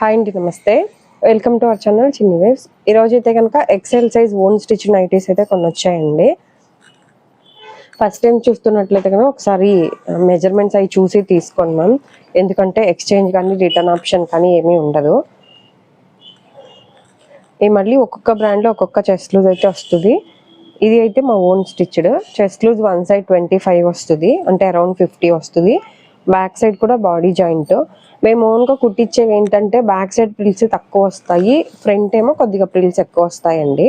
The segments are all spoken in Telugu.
హాయ్ అండి, నమస్తే. Welcome to our channel Chinni waves. ఈరోజు అయితే కనుక excel size own stitch nighties అయితే కొన్ని వచ్చాయండి. ఫస్ట్ టైం చూస్తున్నట్లయితే కనుక ఒకసారి మెజర్మెంట్స్ అవి చూసి తీసుకోండి మ్యామ్. ఎందుకంటే ఎక్స్చేంజ్ కానీ రిటర్న్ ఆప్షన్ కానీ ఏమీ ఉండదు. ఈ మళ్ళీ ఒక్కొక్క బ్రాండ్లో ఒక్కొక్క చెస్ట్ లూజ్ అయితే వస్తుంది. ఇది అయితే మా own stitched chest loose one side 25 వస్తుంది, అంటే అరౌండ్ 50 వస్తుంది. బ్యాక్ సైడ్ కూడా బాడీ జాయింట్. మేము ఓన్గా కుట్టించేవి ఏంటంటే బ్యాక్ సైడ్ ప్రిల్స్ తక్కువ వస్తాయి, ఫ్రంట్ ఏమో కొద్దిగా ప్రిల్స్ ఎక్కువ వస్తాయండి.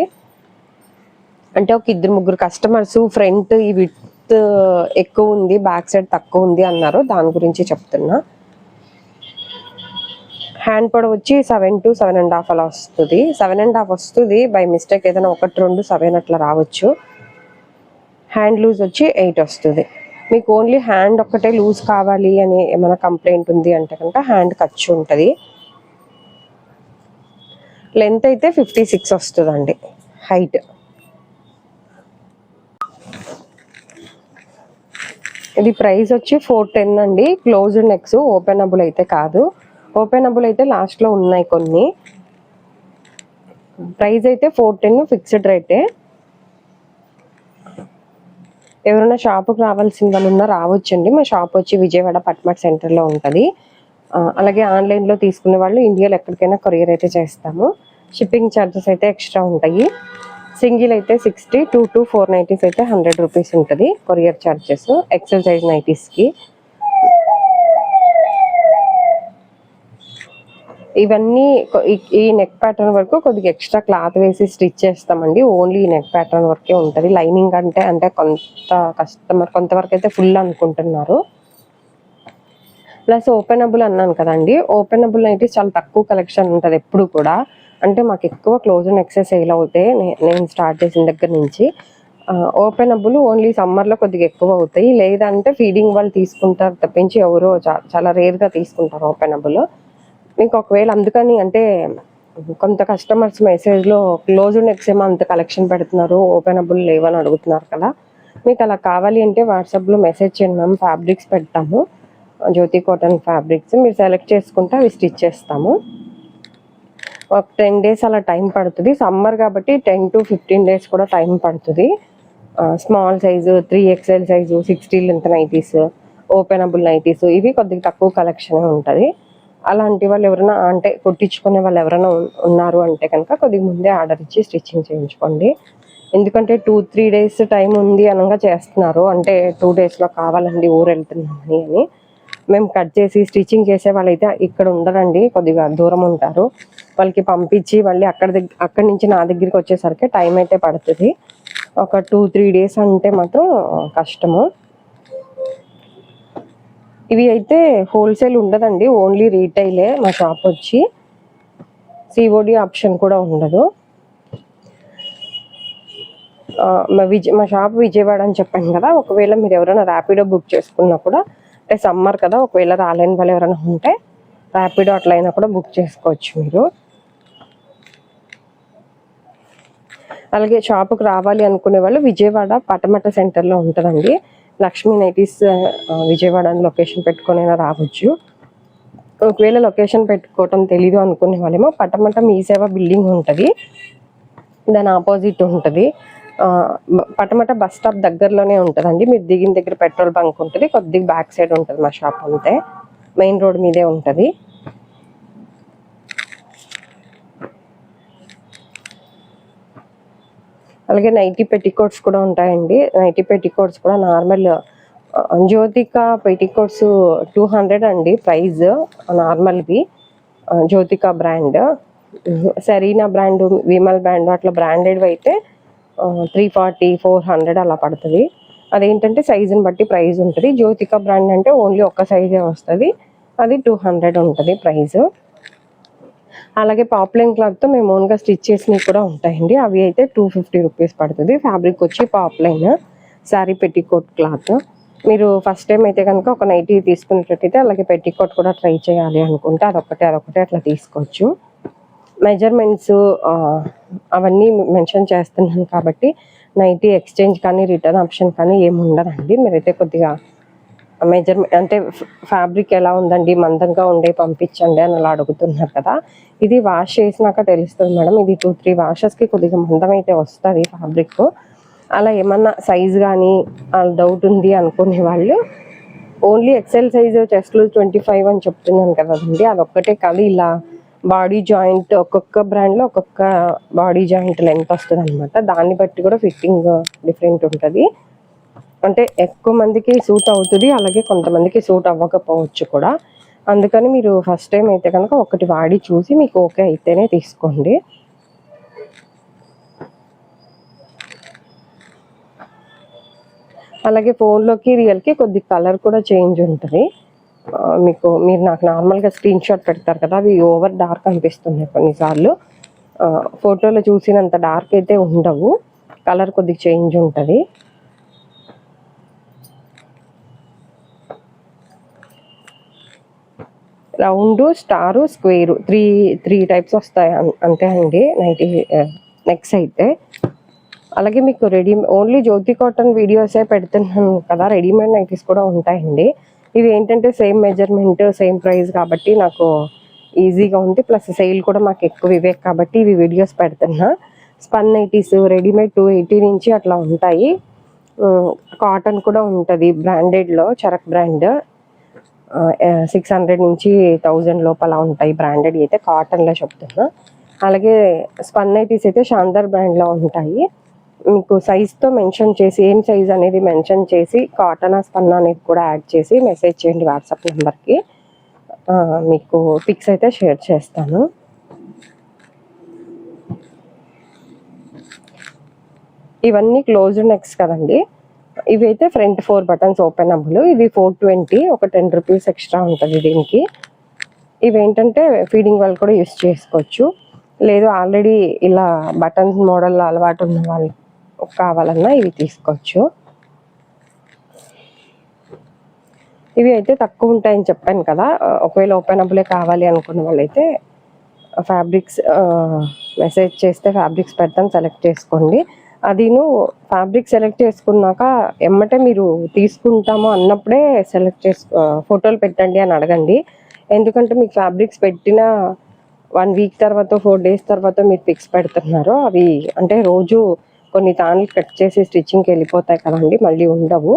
అంటే ఒక 2-3 కస్టమర్స్ ఫ్రంట్ ఈ విడ్త్ ఎక్కువ ఉంది, బ్యాక్ సైడ్ తక్కువ ఉంది అన్నారు, దాని గురించి చెప్తున్నా. హ్యాండ్ పొడవు వచ్చి 7 to 7.5 అలా వస్తుంది. 7.5 వస్తుంది, బై మిస్టేక్ ఏదైనా 1-2 7 అట్లా రావచ్చు. హ్యాండ్ లూజ్ వచ్చి 8 వస్తుంది. మీకు ఓన్లీ హ్యాండ్ ఒక్కటే లూజ్ కావాలి అని ఏమైనా కంప్లైంట్ ఉంది అంటే కనుక హ్యాండ్ ఖర్చు ఉంటుంది. లెంత్ అయితే 56 వస్తుందండి హైట్. ఇది ప్రైస్ వచ్చి 410 అండి. క్లోజ్డ్ నెక్స్, ఓపెనబుల్ అయితే కాదు. ఓపెనబుల్ అయితే లాస్ట్లో ఉన్నాయి కొన్ని. ప్రైస్ అయితే 410 ఫిక్స్డ్ రేటే. ఎవరైనా షాపుకి రావాల్సిన వాళ్ళు ఉన్నా రావచ్చండి. మా షాప్ వచ్చి విజయవాడ పట్మట్ సెంటర్లో ఉంటుంది. అలాగే ఆన్లైన్లో తీసుకునే వాళ్ళు ఇండియాలో ఎక్కడికైనా కొరియర్ అయితే చేస్తాము. షిప్పింగ్ ఛార్జెస్ అయితే ఎక్స్ట్రా ఉంటాయి. సింగిల్ అయితే 60, 2 to 4 నైటీస్ అయితే 100 రూపీస్ ఉంటుంది కొరియర్ ఛార్జెస్ ఎక్సెల్ సైజ్ నైటీస్కి. ఇవన్నీ ఈ నెక్ ప్యాటర్న్ వరకు కొద్దిగా ఎక్స్ట్రా క్లాత్ వేసి స్టిచ్ చేస్తామండి. ఓన్లీ ఈ నెక్ ప్యాటర్న్ వరకే ఉంటుంది. లైనింగ్ అంటే కొంత కస్టమర్ కొంతవరకు అయితే ఫుల్ అనుకుంటున్నారు. ప్లస్ ఓపెనబుల్ అన్నాను కదండి, ఓపెనబుల్ అయితే చాలా తక్కువ కలెక్షన్ ఉంటుంది ఎప్పుడు కూడా. అంటే మాకు ఎక్కువ క్లోజ్ నెక్సెస్ సేల్ అవుతాయి నేను స్టార్ట్ చేసిన దగ్గర నుంచి. ఓపెనబుల్ ఓన్లీ సమ్మర్లో కొద్దిగా ఎక్కువ అవుతాయి, లేదంటే ఫీడింగ్ వాళ్ళు తీసుకుంటారు తప్పించి ఎవరో చాలా రేర్గా తీసుకుంటారు ఓపెనబుల్. మీకు ఒకవేళ అందుకని అంటే కొంత కస్టమర్స్ మెసేజ్లో క్లోజ్డ్ నెక్స్ ఏమో అంత కలెక్షన్ పెడుతున్నారు, ఓపెనబుల్ లేవని అడుగుతున్నారు కదా. మీకు అలా కావాలి అంటే వాట్సాప్లో మెసేజ్ చేయండి మ్యామ్, ఫ్యాబ్రిక్స్ పెడతాము, జ్యోతి కాటన్ ఫ్యాబ్రిక్స్. మీరు సెలెక్ట్ చేసుకుంటే అవి స్టిచ్ చేస్తాము. ఒక 10 days అలా టైం పడుతుంది. సమ్మర్ కాబట్టి 10 to 15 days కూడా టైం పడుతుంది. Small size 3XL size 60 length nighties, openable nighties ఇవి కొద్దిగా తక్కువ కలెక్షన్ ఉంటుంది. అలాంటి వాళ్ళు ఎవరైనా అంటే కుట్టించుకునే వాళ్ళు ఎవరైనా ఉన్నారు అంటే కనుక కొద్దిగా ముందే ఆర్డర్ ఇచ్చి స్టిచ్చింగ్ చేయించుకోండి. ఎందుకంటే 2-3 days టైం ఉంది అనగా చేస్తున్నారు, అంటే 2 daysలో కావాలండి ఊరు వెళ్తున్నామని అని. మేము కట్ చేసి స్టిచ్చింగ్ చేసే వాళ్ళైతే ఇక్కడ ఉండరండి, కొద్దిగా దూరం ఉంటారు. వాళ్ళకి పంపించి మళ్ళీ అక్కడి నుంచి నా దగ్గరికి వచ్చేసరికి టైం అయితే పడుతుంది. ఒక 2-3 days అంటే మాత్రం కష్టము. ఇవి అయితే హోల్సేల్ ఉండదండి, ఓన్లీ రీటైలే మా షాప్ వచ్చి. సిఓడి ఆప్షన్ కూడా ఉండదు. మా షాప్ విజయవాడ అని చెప్పాను కదా. ఒకవేళ మీరు ఎవరైనా ర్యాపిడో బుక్ చేసుకున్నా కూడా, అంటే సమ్మర్ కదా, ఒకవేళ రాలేని వాళ్ళు ఎవరైనా ఉంటే ర్యాపిడో అట్లా అయినా కూడా బుక్ చేసుకోవచ్చు మీరు. అలాగే షాపుకి రావాలి అనుకునే వాళ్ళు విజయవాడ పటమట సెంటర్లో ఉంటుందండి. లక్ష్మీ నైటీస్ విజయవాడ అని లొకేషన్ పెట్టుకునైనా రావచ్చు. ఒకవేళ లొకేషన్ పెట్టుకోవటం తెలీదు అనుకునే వాళ్ళేమో పటమట మీ సేవ బిల్డింగ్ ఉంటుంది, దాని ఆపోజిట్ ఉంటుంది. పటమట బస్ స్టాప్ దగ్గరలోనే ఉంటుందండి. మీరు దిగిన దగ్గర పెట్రోల్ బంక్ ఉంటుంది, కొద్దిగా బ్యాక్ సైడ్ ఉంటుంది మా షాప్. అంతే, మెయిన్ రోడ్ మీదే ఉంటుంది. అలాగే నైటీ పెట్టికోట్స్ కూడా ఉంటాయండి. నైటీ పెట్టికోట్స్ కూడా నార్మల్ జ్యోతిక పెట్టికోట్స్ 200 అండి ప్రైజ్ నార్మల్వి. జ్యోతిక బ్రాండ్, సరీనా బ్రాండ్, విమల్ బ్రాండ్ అట్లా బ్రాండెడ్ అయితే 340-400 అలా పడుతుంది. అదేంటంటే సైజుని బట్టి ప్రైజ్ ఉంటుంది. జ్యోతిక బ్రాండ్ అంటే ఓన్లీ ఒక్క సైజే వస్తుంది, అది 200 ఉంటుంది ప్రైజ్. అలాగే పాప్లైన్ క్లాత్తో మేము ఓన్గా స్టిచ్ చేసినవి కూడా ఉంటాయండి. అవి అయితే 250 రూపీస్ పడుతుంది. ఫ్యాబ్రిక్ వచ్చి పాప్లైన్ శారీ పెట్టికోట్ క్లాత్. మీరు ఫస్ట్ టైం అయితే కనుక ఒక నైటీ తీసుకునేటట్టయితే అలాగే పెట్టికోట్ కూడా ట్రై చేయాలి అనుకుంటే అదొకటే అట్లా తీసుకోవచ్చు. మెజర్మెంట్స్ అవన్నీ మెన్షన్ చేస్తున్నాను కాబట్టి నైటీ ఎక్స్చేంజ్ కానీ రిటర్న్ ఆప్షన్ కానీ ఏమి ఉండదండి. మీరైతే కొద్దిగా మెజర్మెంట్ అంటే ఫ్యాబ్రిక్ ఎలా ఉందండి, మందంగా ఉండే పంపించండి అని అలా అడుగుతున్నారు కదా. ఇది వాష్ చేసినాక తెలుస్తుంది మేడం. ఇది 2-3 వాషెస్కి కొద్దిగా మందం అయితే వస్తుంది ఫ్యాబ్రిక్. అలా ఏమన్నా సైజ్ కానీ డౌట్ ఉంది అనుకునే వాళ్ళు ఓన్లీ ఎక్సెల్ సైజు చెస్ట్లు 25 అని చెప్తున్నాను కదండి, అదొక్కటే కాదు, ఇలా బాడీ జాయింట్ ఒక్కొక్క బ్రాండ్లో ఒక్కొక్క బాడీ జాయింట్ లెంత్ వస్తుంది అనమాట. దాన్ని బట్టి కూడా ఫిట్టింగ్ డిఫరెంట్ ఉంటుంది. అంటే ఎక్కువ మందికి సూట్ అవుతుంది, అలాగే కొంతమందికి సూట్ అవ్వకపోవచ్చు కూడా. అందుకని మీరు ఫస్ట్ టైం అయితే కనుక ఒకటి వాడి చూసి మీకు ఓకే అయితేనే తీసుకోండి. అలాగే ఫోన్లోకి రియల్కి కొద్ది కలర్ కూడా చేంజ్ ఉంటుంది. మీరు నాకు నార్మల్గా స్క్రీన్ షాట్ పెడతారు కదా, అవి ఓవర్ డార్క్ అనిపిస్తున్నాయి కొన్నిసార్లు. ఫోటోలో చూసినంత డార్క్ అయితే ఉండవు, కలర్ కొద్దిగా చేంజ్ ఉంటుంది. Round, star, square three types వస్తాయి అంతే అండి నైటీ నెక్స్ అయితే. అలాగే మీకు ఓన్లీ జ్యోతి కాటన్ వీడియోసే పెడుతున్నాను కదా, రెడీమేడ్ నైటీస్ కూడా ఉంటాయండి. ఇవి ఏంటంటే సేమ్ మెజర్మెంట్ సేమ్ ప్రైస్ కాబట్టి నాకు ఈజీగా ఉంది. ప్లస్ సేల్ కూడా మాకు ఎక్కువ ఇవే కాబట్టి ఇవి వీడియోస్ పెడుతున్నా. స్పన్ నైటీస్ రెడీమేడ్ 280 నుంచి అట్లా ఉంటాయి. కాటన్ కూడా ఉంటుంది బ్రాండెడ్లో, చరక్ బ్రాండ్ 600 నుంచి 1000 లోపల ఉంటాయి. బ్రాండెడ్ అయితే కాటన్లో చెప్తున్నా. అలాగే స్పన్ నైటీస్ అయితే శాందర్ బ్రాండ్లో ఉంటాయి. మీకు సైజ్తో మెన్షన్ చేసి ఏం సైజ్ అనేది మెన్షన్ చేసి కాటన్ స్పన్ అనేది కూడా యాడ్ చేసి మెసేజ్ చేయండి వాట్సాప్ నెంబర్కి. మీకు పిక్స్ అయితే షేర్ చేస్తాను. ఇవన్నీ క్లోజ్డ్ నెక్స్ కదండి. ఇవి అయితే ఫ్రంట్ 4 బటన్స్ ఓపెనబుల్. ఇది 420, ఒక 10 రూపీస్ ఎక్స్ట్రా ఉంటుంది దీనికి. ఇవేంటంటే ఫీడింగ్ వాళ్ళు కూడా యూస్ చేసుకోవచ్చు, లేదు ఆల్రెడీ ఇలా బటన్స్ మోడల్ అలవాటు ఉన్న వాళ్ళు కావాలన్నా ఇవి తీసుకోవచ్చు. ఇవి అయితే తక్కువ ఉంటాయని చెప్పాను కదా, ఒకవేళ ఓపెనబులే కావాలి అనుకున్న వాళ్ళైతే ఫ్యాబ్రిక్స్ మెసేజ్ చేస్తే ఫ్యాబ్రిక్స్ పెడతాను, సెలెక్ట్ చేసుకోండి. అదిను ఫ్యాబ్రిక్ సెలెక్ట్ చేసుకున్నాక ఎమ్మటే మీరు తీసుకుంటాము అన్నప్పుడే ఫోటోలు పెట్టండి అని అడగండి. ఎందుకంటే మీకు ఫ్యాబ్రిక్స్ పెట్టిన 1 వీక్ తర్వాత 4 డేస్ తర్వాత మీరు పిక్స్ పెడుతున్నారు, అవి అంటే రోజు కొన్ని తాన్లు కట్ చేసి స్టిచ్చింగ్కి వెళ్ళిపోతాయి కదండి, మళ్ళీ ఉండవు.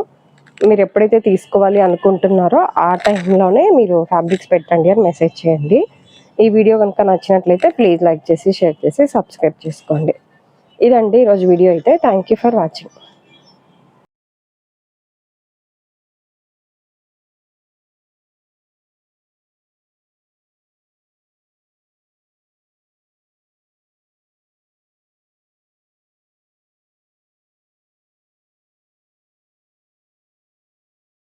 మీరు ఎప్పుడైతే తీసుకోవాలి అనుకుంటున్నారో ఆ టైంలోనే మీరు ఫ్యాబ్రిక్స్ పెట్టండి అని మెసేజ్ చేయండి. ఈ వీడియో కనుక నచ్చినట్లయితే ప్లీజ్ లైక్ చేసి, షేర్ చేసి, సబ్స్క్రైబ్ చేసుకోండి. ఇదండి ఈరోజు వీడియో అయితే. Thank you for watching.